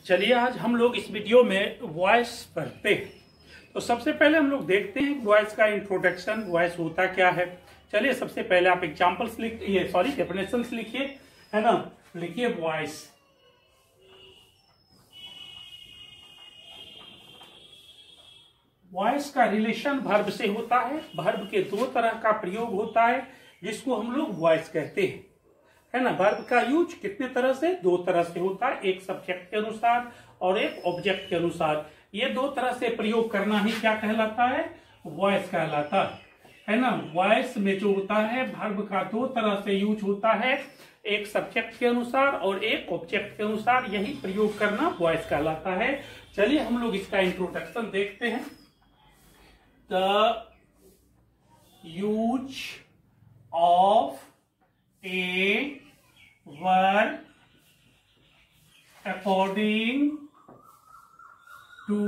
चलिए आज हम लोग इस वीडियो में वॉइस पढ़ते हैं। तो सबसे पहले हम लोग देखते हैं वॉइस का इंट्रोडक्शन, वॉइस होता क्या है। चलिए सबसे पहले आप एग्जांपल्स लिखिए, डेफिनेशंस लिखिए, है ना। लिखिए वॉइस। वॉइस का रिलेशन वर्ब से होता है। वर्ब के दो तरह का प्रयोग होता है जिसको हम लोग वॉइस कहते हैं, है ना। वर्ब का यूज कितने तरह से? दो तरह से होता है, एक सब्जेक्ट के अनुसार और एक ऑब्जेक्ट के अनुसार। ये दो तरह से प्रयोग करना ही क्या कहलाता है? वॉइस कहलाता है ना। वॉइस में जो होता है वर्ब का दो तरह से यूज होता है, एक सब्जेक्ट के अनुसार और एक ऑब्जेक्ट के अनुसार। यही प्रयोग करना वॉइस कहलाता है। चलिए हम लोग इसका इंट्रोडक्शन देखते हैं। The use of a verb according to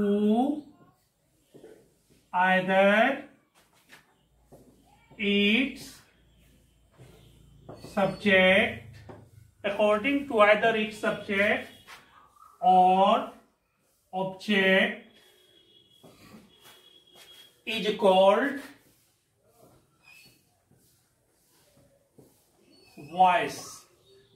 either its subject or object is called voice.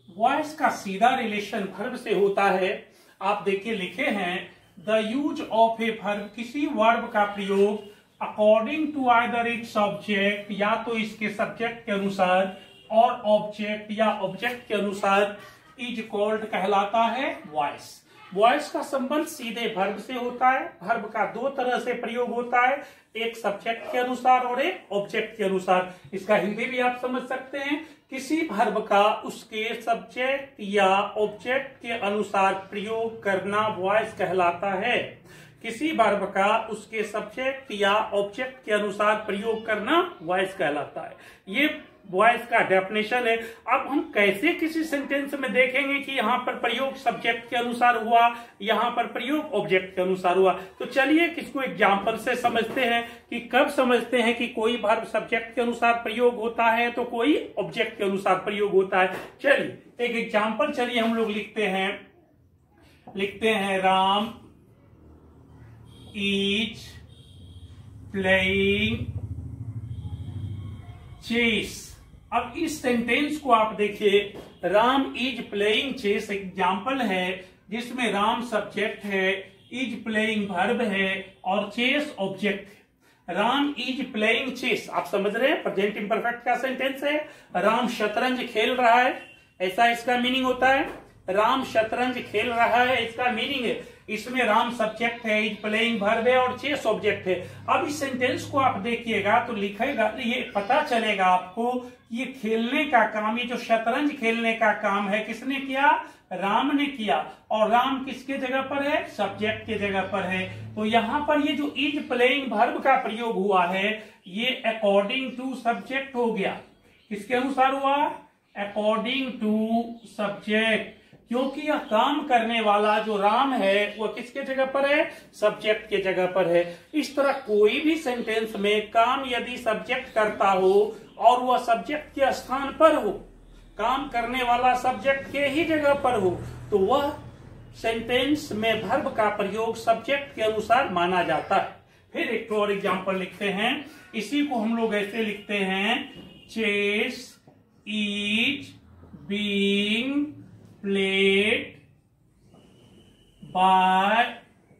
Voice का सीधा रिलेशन वर्ब से होता है। आप देखिए लिखे हैं the use of a verb, किसी वर्ब का प्रयोग according to either its subject, या तो इसके सब्जेक्ट के अनुसार, और ऑब्जेक्ट या ऑब्जेक्ट के अनुसार, इज कॉल्ड कहलाता है वॉइस। वॉइस का संबंध सीधे वर्ब से होता है। वर्ब का दो तरह से प्रयोग होता है, एक सब्जेक्ट के अनुसार और एक ऑब्जेक्ट के अनुसार। इसका हिंदी भी आप समझ सकते हैं, किसी वर्ब का उसके सब्जेक्ट या ऑब्जेक्ट के अनुसार प्रयोग करना वॉइस कहलाता है। किसी वर्ब का उसके सब्जेक्ट या ऑब्जेक्ट के अनुसार प्रयोग करना वॉइस कहलाता है। ये वॉइस का डेफिनेशन है। अब हम कैसे किसी सेंटेंस में देखेंगे कि यहाँ पर प्रयोग सब्जेक्ट के अनुसार हुआ, यहाँ पर प्रयोग ऑब्जेक्ट के अनुसार हुआ। तो चलिए किसको एग्जाम्पल से समझते हैं कि कब समझते हैं कि कोई वर्ब सब्जेक्ट के अनुसार प्रयोग होता है तो कोई ऑब्जेक्ट के अनुसार प्रयोग होता है। चलिए एक एग्जाम्पल चलिए हम लोग लिखते हैं राम इज प्लेइंग चेस। अब इस सेंटेंस को आप देखिए, Ram is playing chess example है जिसमें राम सब्जेक्ट है, इज प्लेइंग वर्ब है और चेस ऑब्जेक्ट है। राम इज प्लेइंग चेस, आप समझ रहे हैं, प्रेजेंट इम्परफेक्ट का सेंटेंस है। राम शतरंज खेल रहा है, ऐसा इसका मीनिंग होता है। राम शतरंज खेल रहा है, इसका मीनिंग है। इसमें राम सब्जेक्ट है, इज प्लेइंग वर्ब है और चेस ऑब्जेक्ट है। अब इस सेंटेंस को आप देखिएगा तो लिखेगा, ये पता चलेगा आपको ये खेलने का काम, ये जो शतरंज खेलने का काम है किसने किया? राम ने किया। और राम किसके जगह पर है? सब्जेक्ट के जगह पर है। तो यहां पर ये जो इज प्लेइंग वर्ब का प्रयोग हुआ है ये अकॉर्डिंग टू सब्जेक्ट हो गया। किसके अनुसार हुआ? अकॉर्डिंग टू सब्जेक्ट, क्योंकि यह काम करने वाला जो राम है वह किसके जगह पर है? सब्जेक्ट के जगह पर है। इस तरह कोई भी सेंटेंस में काम यदि सब्जेक्ट करता हो और वह सब्जेक्ट के स्थान पर हो, काम करने वाला सब्जेक्ट के ही जगह पर हो, तो वह सेंटेंस में वर्ब का प्रयोग सब्जेक्ट के अनुसार माना जाता है। फिर एक और एग्जांपल लिखते हैं, इसी को हम लोग ऐसे लिखते हैं, chess is being played by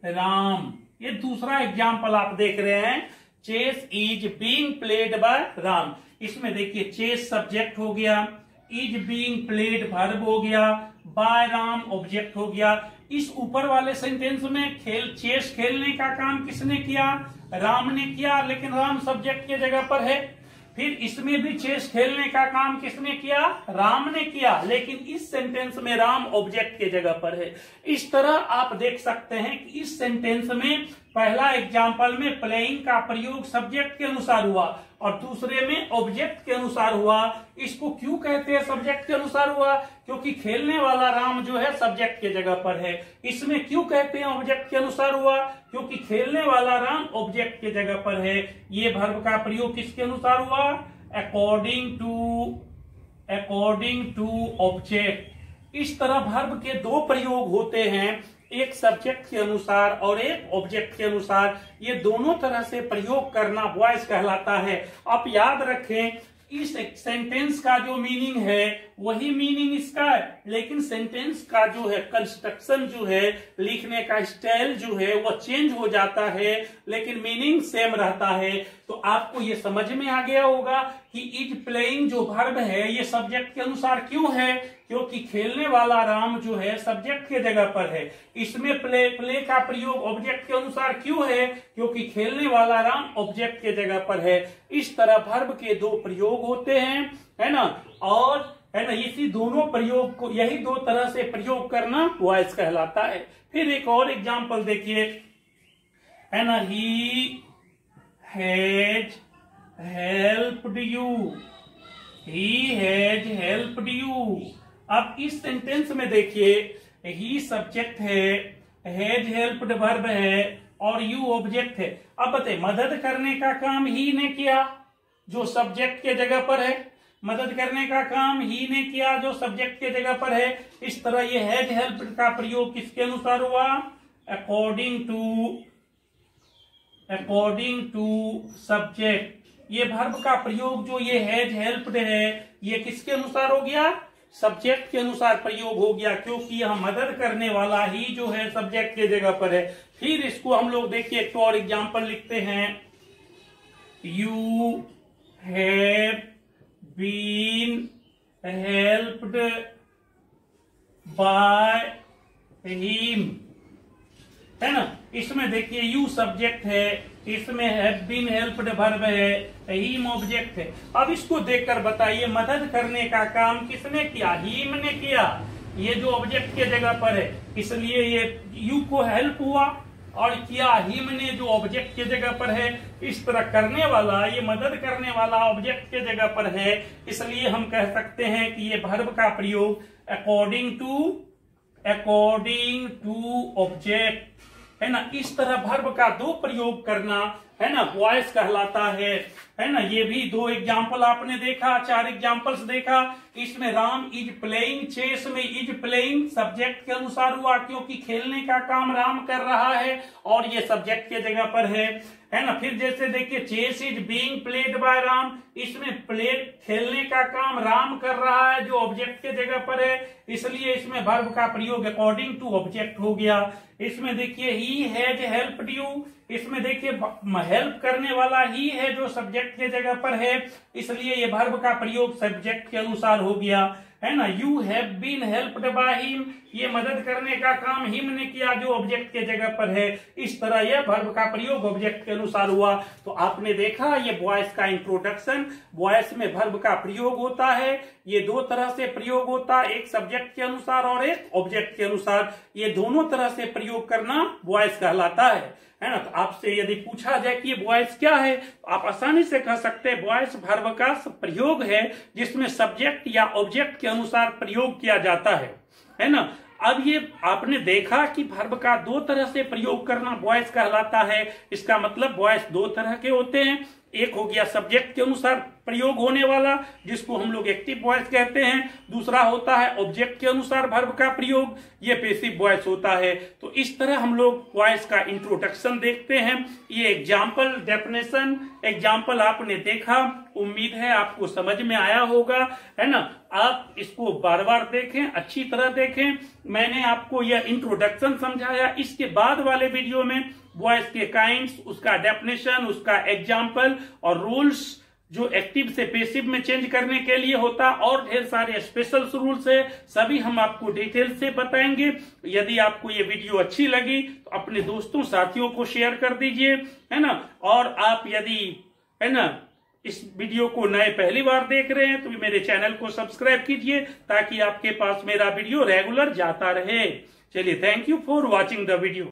Ram. ये दूसरा एग्जाम्पल आप देख रहे हैं, chess is being played by Ram. इसमें देखिए चेस सब्जेक्ट हो गया, इज बीइंग प्लेड वर्ब हो गया, बाय राम ऑब्जेक्ट हो गया। इस ऊपर वाले सेंटेंस में चेस खेलने का काम किसने किया? राम ने किया, लेकिन राम सब्जेक्ट के जगह पर है। फिर इसमें भी चेस खेलने का काम किसने किया? राम ने किया, लेकिन इस सेंटेंस में राम ऑब्जेक्ट के जगह पर है। इस तरह आप देख सकते हैं कि इस सेंटेंस में पहला एग्जाम्पल में प्लेइंग का प्रयोग सब्जेक्ट के अनुसार हुआ और दूसरे में ऑब्जेक्ट के अनुसार हुआ। इसको क्यों कहते हैं सब्जेक्ट के अनुसार हुआ? क्योंकि खेलने वाला राम जो है सब्जेक्ट के जगह पर है। इसमें क्यों कहते हैं ऑब्जेक्ट के अनुसार हुआ? क्योंकि खेलने वाला राम ऑब्जेक्ट के जगह पर है। ये वर्ब का प्रयोग किसके अनुसार हुआ? According to object. इस तरह वर्ब के दो प्रयोग होते हैं, एक सब्जेक्ट के अनुसार और एक ऑब्जेक्ट के अनुसार, ये दोनों तरह से प्रयोग करना वॉइस कहलाता है। आप याद रखें, इस सेंटेंस का जो मीनिंग है वही मीनिंग इसका है, लेकिन सेंटेंस का जो है कंस्ट्रक्शन जो है, लिखने का स्टाइल जो है वो चेंज हो जाता है, लेकिन मीनिंग सेम रहता है। तो आपको ये समझ में आ गया होगा कि इज प्लेइंग जो वर्ब है ये सब्जेक्ट के अनुसार क्यों है, क्योंकि खेलने वाला राम जो है सब्जेक्ट के जगह पर है। इसमें प्ले का प्रयोग ऑब्जेक्ट के अनुसार क्यों है, क्योंकि खेलने वाला राम ऑब्जेक्ट के जगह पर है। इस तरह वर्ब के दो प्रयोग होते हैं, है ना, और है ना, इसी दोनों प्रयोग को, यही दो तरह से प्रयोग करना वॉइस कहलाता है। फिर एक और एग्जांपल देखिए, है ना, he has helped you, he has helped you. अब इस सेंटेंस में देखिए, ही सब्जेक्ट है, हैज हेल्प्ड वर्ब है और यू ऑब्जेक्ट है। अब बताइए, मदद करने का काम ही ने किया जो सब्जेक्ट के जगह पर है, मदद करने का काम ही ने किया जो सब्जेक्ट के जगह पर है। इस तरह ये हैज हेल्प्ड का प्रयोग किसके अनुसार हुआ, अकॉर्डिंग टू सब्जेक्ट। ये वर्ब का प्रयोग जो ये हैज हेल्प्ड है ये किसके अनुसार हो गया, सब्जेक्ट के अनुसार प्रयोग हो गया, क्योंकि यह मदद करने वाला ही जो है सब्जेक्ट के जगह पर है। फिर इसको हम लोग देखिए एक और एग्जांपल लिखते हैं, you have been helped by him, है ना। इसमें देखिए यू सब्जेक्ट है, इसमें हैव बीन हेल्प्ड वर्ब है, हिम ऑब्जेक्ट है। अब इसको देखकर बताइए, मदद करने का काम किसने किया, हिम ने किया, ये जो ऑब्जेक्ट के जगह पर है, इसलिए ये यू को हेल्प हुआ, और किया हिम ने जो ऑब्जेक्ट के जगह पर है। इस तरह करने वाला, ये मदद करने वाला ऑब्जेक्ट के जगह पर है, इसलिए हम कह सकते हैं कि ये वर्ब का प्रयोग अकॉर्डिंग टू ऑब्जेक्ट, है ना। इस तरह वर्ब का दो प्रयोग करना, है ना, वॉइस कहलाता है ना। ये भी दो एग्जाम्पल आपने देखा, चार एग्जाम्पल्स देखा। इसमें राम इज प्लेइंग चेस में इज प्लेइंग सब्जेक्ट के अनुसार हुआ, क्योंकि खेलने का काम राम कर रहा है और ये सब्जेक्ट के जगह पर है ना। फिर जैसे देखिए, chess is being played by Ram, इसमें प्ले खेलने का काम राम कर रहा है जो ऑब्जेक्ट के जगह पर है, इसलिए इसमें वर्ब का प्रयोग अकॉर्डिंग टू ऑब्जेक्ट हो गया। इसमें देखिए ही हैज हेल्प्ड यू, इसमें देखिए हेल्प करने वाला ही है जो सब्जेक्ट के जगह पर है, इसलिए ये वर्ब का प्रयोग सब्जेक्ट के अनुसार हो गया, है ना। You have been helped by him, ये मदद करने का काम हिम ने किया जो ऑब्जेक्ट के जगह पर है। इस तरह यह वर्ब का प्रयोग ऑब्जेक्ट के अनुसार हुआ। तो आपने देखा ये वॉइस का इंट्रोडक्शन, वॉइस में वर्ब का प्रयोग होता है, ये दो तरह से प्रयोग होता है, एक सब्जेक्ट के अनुसार और एक ऑब्जेक्ट के अनुसार। ये दोनों तरह से प्रयोग करना वॉइस कहलाता है ना। तो आपसे यदि पूछा जाए कि ये वॉइस क्या है, तो आप आसानी से कह सकते हैं वॉइस वर्ब का प्रयोग है जिसमें सब्जेक्ट या ऑब्जेक्ट के अनुसार प्रयोग किया जाता है ना। अब ये आपने देखा कि वर्ब का दो तरह से प्रयोग करना वॉइस कहलाता है। इसका मतलब वॉइस दो तरह के होते हैं, एक हो गया सब्जेक्ट के अनुसार प्रयोग होने वाला जिसको हम लोग एक्टिव वॉइस कहते हैं, दूसरा होता है ऑब्जेक्ट के अनुसार वर्ब का प्रयोग, ये पैसिव वॉइस होता है। तो इस तरह हम लोग वॉइस का इंट्रोडक्शन देखते हैं। ये एग्जाम्पल डेफिनेशन एग्जाम्पल आपने देखा, उम्मीद है आपको समझ में आया होगा, है ना। आप इसको बार बार देखें, अच्छी तरह देखें। मैंने आपको यह इंट्रोडक्शन समझाया, इसके बाद वाले वीडियो में वॉइस के काइंड्स, उसका डेफिनेशन, उसका एग्जाम्पल और रूल्स जो एक्टिव से पैसिव में चेंज करने के लिए होता, और ढेर सारे स्पेशल रूल्स है, सभी हम आपको डिटेल से बताएंगे। यदि आपको ये वीडियो अच्छी लगी तो अपने दोस्तों साथियों को शेयर कर दीजिए, है ना। और आप यदि, है ना, इस वीडियो को नए पहली बार देख रहे हैं तो मेरे चैनल को सब्सक्राइब कीजिए ताकि आपके पास मेरा वीडियो रेगुलर जाता रहे। चलिए, thank you for watching the video.